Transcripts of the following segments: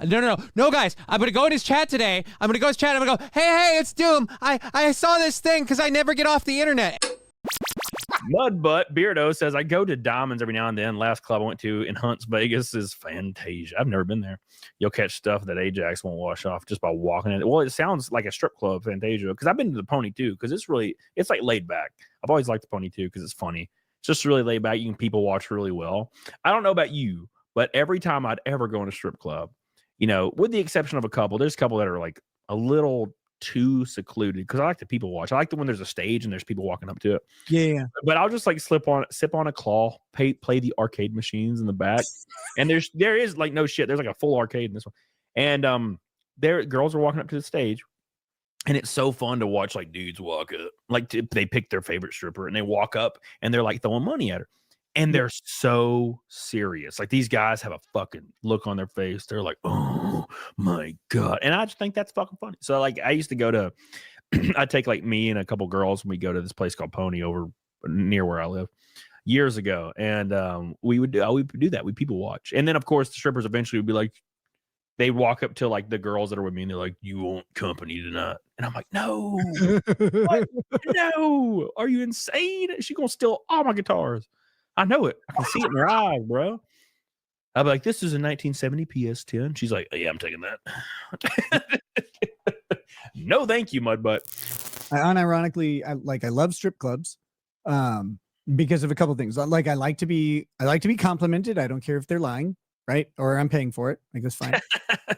No, guys. I'm gonna go in his chat today. I'm gonna go in his chat. I'm gonna go, hey, it's Doom. I saw this thing because I never get off the internet. Mudbutt Beardo says, I go to Diamonds every now and then. Last club I went to in Hunts, Vegas is Fantasia. I've never been there. You'll catch stuff that Ajax won't wash off just by walking in. Well, it sounds like a strip club, Fantasia, because I've been to the Pony too, because it's like laid back. I've always liked the Pony too because it's funny. It's just really laid back. You can people watch really well. I don't know about you, but every time I'd ever go in a strip club, with the exception of a couple, there's a couple that are like a little too secluded because I like the people watch. I like the when there's a stage and there's people walking up to it. Yeah. But I'll just like sip on a claw, play the arcade machines in the back. And there is like no shit. There's like a full arcade in this one. And there girls are walking up to the stage. And it's so fun to watch like dudes walk up. Like they pick their favorite stripper and they walk up and they're like throwing money at her. And they're so serious. Like these guys have a fucking look on their face. They're like, oh my God. And I just think that's fucking funny. So like I used to go to, I'd take like me and a couple girls and we go to this place called Pony over near where I live years ago. And we would do that. We people watch. And then of course the strippers eventually would be like, they walk up to like the girls that are with me and they're like, you want company tonight? And I'm like, no, what? No, are you insane? She gonna steal all my guitars. I know it. I can see it in her eyes, bro. I'll be like, this is a 1970 PS10. She's like, yeah, I'm taking that. No, thank you, Mudbutt. Unironically, I love strip clubs because of a couple things. Like I like to be complimented. I don't care if they're lying, right? Or I'm paying for it. Like that's fine.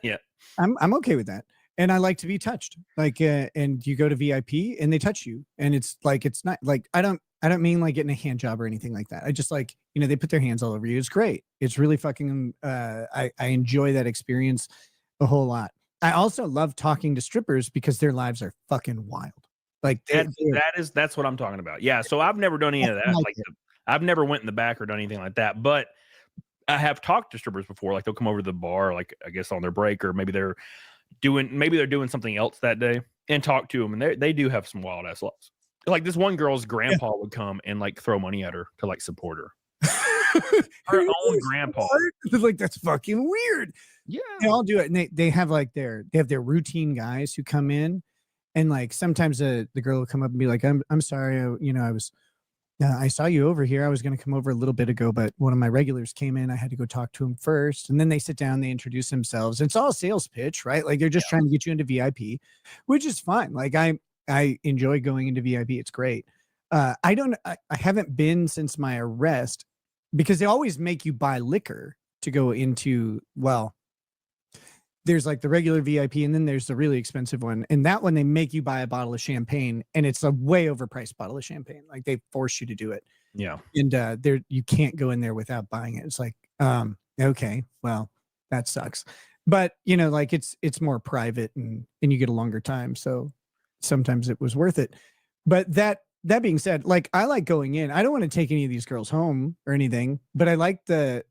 Yeah. I'm okay with that. And I like to be touched. Like and you go to VIP and they touch you. And it's not like I don't mean like getting a hand job or anything like that. I just like, they put their hands all over you. It's great. It's really fucking, I enjoy that experience a whole lot. I also love talking to strippers because their lives are fucking wild. Like that's what I'm talking about. Yeah. So I've never done any of that. Like I've never went in the back or done anything like that, but I have talked to strippers before. Like they'll come over to the bar, like I guess on their break, or maybe they're doing something else that day and talk to them. And they do have some wild ass lives. Like this one girl's grandpa would come and like throw money at her to like support her. Her own grandpa. Like that's fucking weird. Yeah, they all do it, and they have like their routine guys who come in, and like sometimes the girl will come up and be like, I'm sorry, I saw you over here. I was going to come over a little bit ago, but one of my regulars came in. I had to go talk to him first, and then they sit down, they introduce themselves. It's all a sales pitch, right? Like they're just trying to get you into VIP, which is fine. Like I enjoy going into VIP. It's great. I haven't been since my arrest because they always make you buy liquor to go into, well, there's like the regular VIP and then there's the really expensive one. And that one, they make you buy a bottle of champagne and it's a way overpriced bottle of champagne. Like they force you to do it. Yeah. And you can't go in there without buying it. It's like, okay, well, that sucks. But like it's more private and you get a longer time. So sometimes it was worth it. But that being said, like I like going in. I don't want to take any of these girls home or anything, but I like the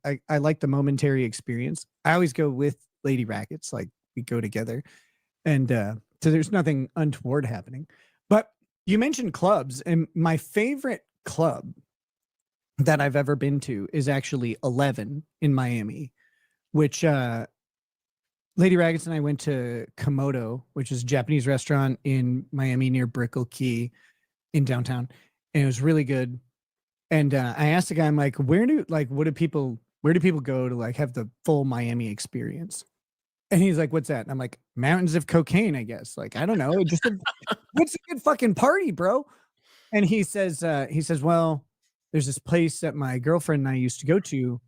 momentary experience. I always go with Lady Rackets, like we go together. And so there's nothing untoward happening. But you mentioned clubs, and my favorite club that I've ever been to is actually 11 in Miami, which Lady Raggets and I went to Komodo, which is a Japanese restaurant in Miami near Brickell Key in downtown. And it was really good. And I asked the guy, I'm like, where do people go to like have the full Miami experience? And he's like, what's that? And I'm like, mountains of cocaine, I guess. Like, I don't know. What's a good fucking party, bro? And he says, well, there's this place that my girlfriend and I used to go to.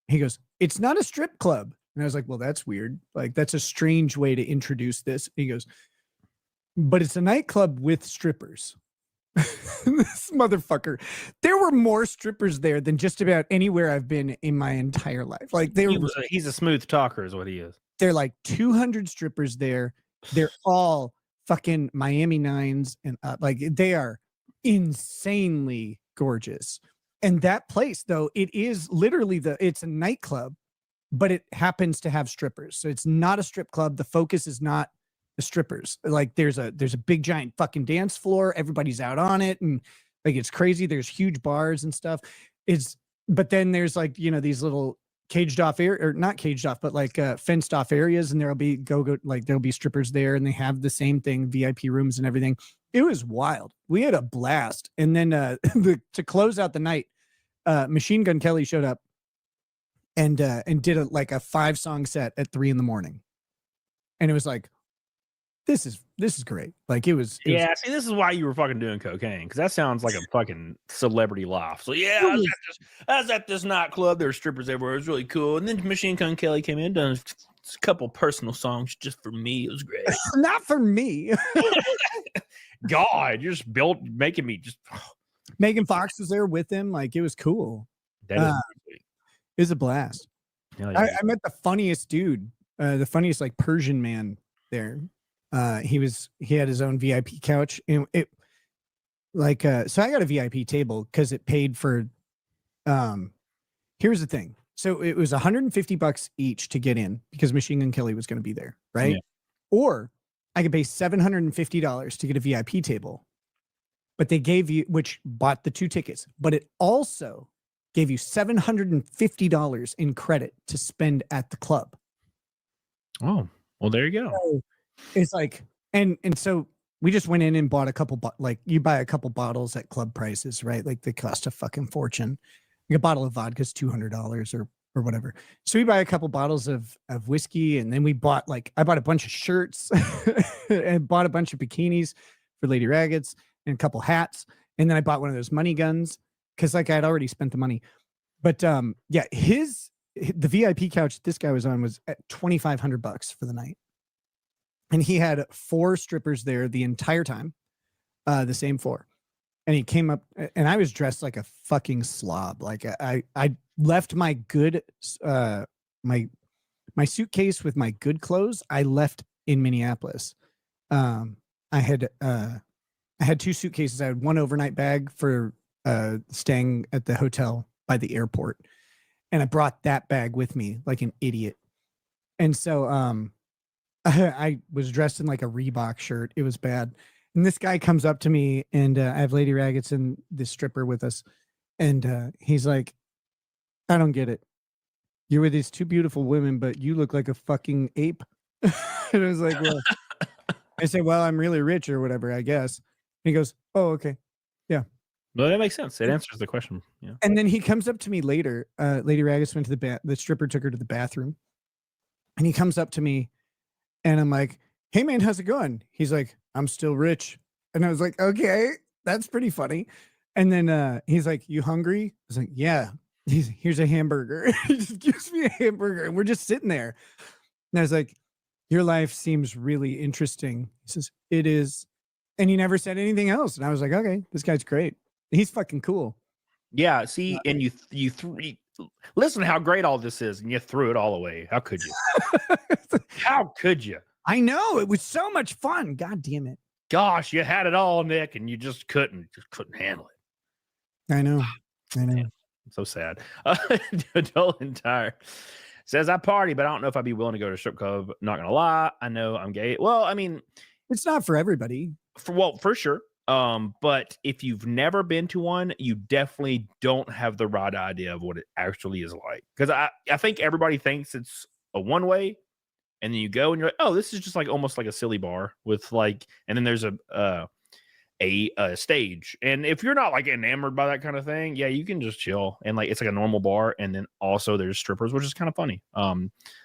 He goes, it's not a strip club. And I was like, well, that's weird. Like, that's a strange way to introduce this. And he goes, but it's a nightclub with strippers. This motherfucker. There were more strippers there than just about anywhere I've been in my entire life. Like he's a smooth talker is what he is. They're like 200 strippers there. They're all fucking Miami Nines and like they are insanely gorgeous. And that place though, it is literally it's a nightclub, but it happens to have strippers. So it's not a strip club. The focus is not the strippers. Like there's a big giant fucking dance floor. Everybody's out on it. And like, it's crazy. There's huge bars and stuff. But then there's like, these little caged off air, or not caged off, but like fenced off areas, and there'll be there'll be strippers there, and they have the same thing, VIP rooms and everything. It was wild. We had a blast. And then to close out the night, Machine Gun Kelly showed up and did a 5-song set at 3 a.m. And it was like, this is great. Like it was see, this is why you were fucking doing cocaine, because that sounds like a fucking celebrity life. So I was at this nightclub. There were strippers everywhere. It was really cool. And then Machine Gun Kelly came in, done a couple personal songs just for me. It was great. Not for me. God, you're just making me just. Megan Fox was there with him. Like it was cool. That is it was a blast. yeah. I met the funniest dude, the funniest like Persian man there. He had his own VIP couch, and it so I got a VIP table because it paid for. Here's the thing. So it was $150 each to get in because Machine Gun Kelly was going to be there, right? Yeah. Or I could pay $750 to get a VIP table, but they gave you, which bought the 2 tickets, but it also gave you $750 in credit to spend at the club. Oh, well, there you go. So it's like, and so we just went in and bought a couple, you buy a couple bottles at club prices, right? Like they cost a fucking fortune. Like a bottle of vodka is $200 or whatever. So we buy a couple bottles of whiskey, and then we bought I bought a bunch of shirts and bought a bunch of bikinis for Lady Raggets and a couple hats. And then I bought one of those money guns because I had already spent the money. But the VIP couch this guy was on was at $2,500 for the night. And he had 4 strippers there the entire time, the same 4. And he came up, and I was dressed like a fucking slob. Like I left my good, my suitcase with my good clothes. I left in Minneapolis. I had 2 suitcases. I had one overnight bag for staying at the hotel by the airport, and I brought that bag with me like an idiot. And so I was dressed in like a Reebok shirt. It was bad. And this guy comes up to me, and I have Lady Raggets and this stripper with us. And he's like, I don't get it. You're with these 2 beautiful women, but you look like a fucking ape. And I was like, well, I said, well, I'm really rich or whatever, I guess. And he goes, oh, okay. Yeah. No, that makes sense. It answers the question. Yeah. And then he comes up to me later. Lady Raggets went to the stripper took her to the bathroom. And he comes up to me, and I'm like, hey, man, how's it going? He's like, I'm still rich. And I was like, okay, that's pretty funny. And then he's like, you hungry? I was like, yeah. Here's a hamburger. He just gives me a hamburger, and we're just sitting there. And I was like, your life seems really interesting. He says, it is. And he never said anything else. And I was like, okay, this guy's great. He's fucking cool. Yeah. See, and you listen to how great all this is, and you threw it all away. How could you? How could you? I know, it was so much fun. God damn it. Gosh, you had it all, Nick, and you just couldn't handle it. I know. Man, so sad. Adult Entire says, I party, but I don't know if I'd be willing to go to a strip club. Not gonna lie, I know I'm gay. Well, I mean, it's not for everybody. For sure. But if you've never been to one, you definitely don't have the right idea of what it actually is like. Because I think everybody thinks it's a one way. And then you go and you're like, oh, this is just like almost like a silly bar with and then there's a stage. And if you're not like enamored by that kind of thing, yeah, you can just chill. And it's like a normal bar. And then also there's strippers, which is kind of funny.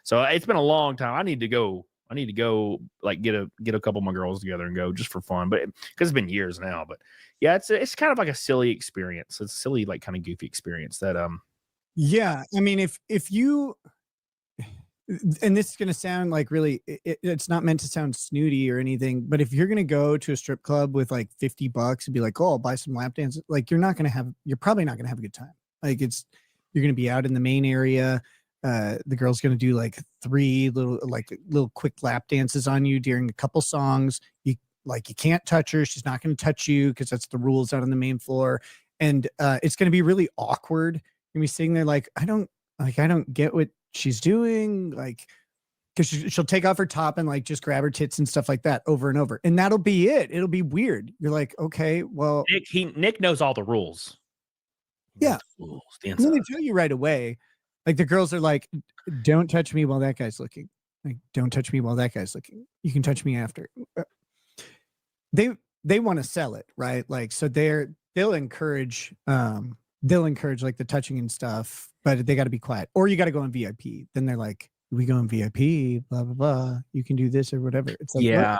So it's been a long time. I need to go like get a couple of my girls together and go just for fun. But because it's been years now. But yeah, it's kind of like a silly experience. It's a silly, like kind of goofy experience that yeah. I mean, if you, and this is going to sound like really, it's not meant to sound snooty or anything, but if you're going to go to a strip club with like $50 and be like, oh, I'll buy some lap dances, like you're probably not going to have a good time. Like you're going to be out in the main area. The girl's going to do like 3 little quick lap dances on you during a couple songs. You can't touch her. She's not going to touch you because that's the rules out on the main floor. And it's going to be really awkward. You're going to be sitting there like, I don't get what she's doing, because she'll take off her top and just grab her tits and stuff like that over and over, and that'll be it. It'll be weird. You're like, okay, well, Nick knows all the rules. Yeah, and then they tell you right away, Like the girls are like, don't touch me while that guy's looking. Like, don't touch me while that guy's looking. You can touch me after. They want to sell it, right? Like, so they'll encourage like the touching and stuff, but they got to be quiet. Or you got to go on VIP. Then they're like, we go on VIP, blah blah blah. You can do this or whatever. It's like, Yeah.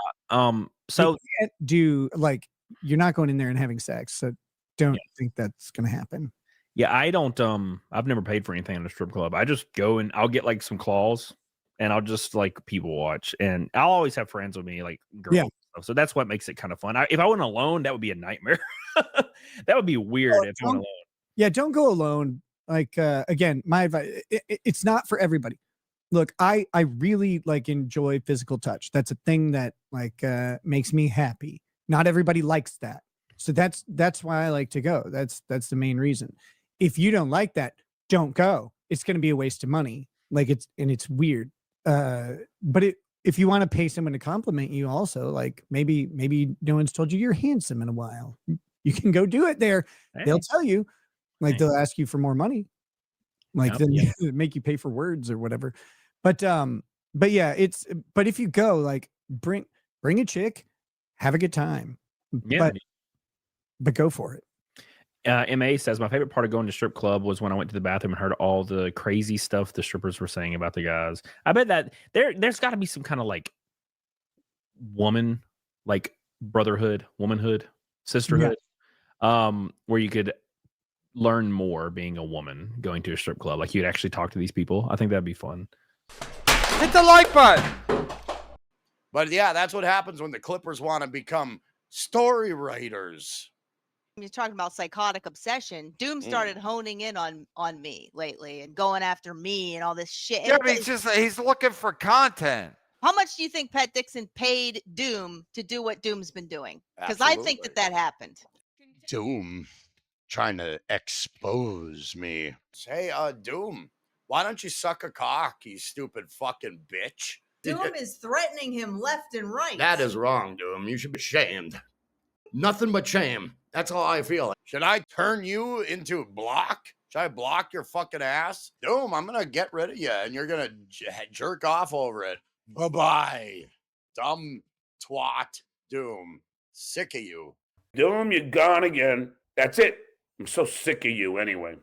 So you can't do like you're not going in there and having sex. So don't think that's gonna happen. yeah, I don't. I've never paid for anything in a strip club. I just go and I'll get like some claws, and I'll just like people watch, and I'll always have friends with me, like girls. Yeah. And stuff. So that's what makes it kind of fun. If I went alone, that would be a nightmare. That would be weird if I went alone. Yeah, don't go alone. Like again, my advice, it's not for everybody. Look, I really like enjoy physical touch. That's a thing that like makes me happy. Not everybody likes that. So that's why I like to go. That's the main reason. If you don't like that, don't go. It's going to be a waste of money. Like it's weird. But if you want to pay someone to compliment you also, like maybe no one's told you you're handsome in a while. You can go do it there. Hey. They'll tell you, like they'll ask you for more money. Like Yep. then make you pay for words or whatever. But yeah, but if you go, like bring a chick, have a good time. Yeah. But go for it. MA says, my favorite part of going to strip club was when I went to the bathroom and heard all the crazy stuff the strippers were saying about the guys. I bet that there's got to be some kind of like woman, like brotherhood, womanhood, sisterhood, where you could learn more being a woman going to a strip club. Like you'd actually talk to these people. I think that'd be fun. Hit the like button. But yeah, that's what happens when the Clippers want to become story writers. You're talking about psychotic obsession. Doom started honing in on me lately and going after me and all this shit. Yeah, but he's looking for content. How much do you think Pat Dixon paid Doom to do what Doom's been doing? Because I think that happened. Doom trying to expose me. Hey, Doom, why don't you suck a cock, you stupid fucking bitch? Doom is threatening him left and right. That is wrong, Doom. You should be shamed. Nothing but shame. That's how I feel. Should I turn you into block? Should I block your fucking ass? Doom, I'm going to get rid of you, and you're going to jerk off over it. Bye-bye. Dumb twat. Doom. Sick of you. Doom, you're gone again. That's it. I'm so sick of you anyway.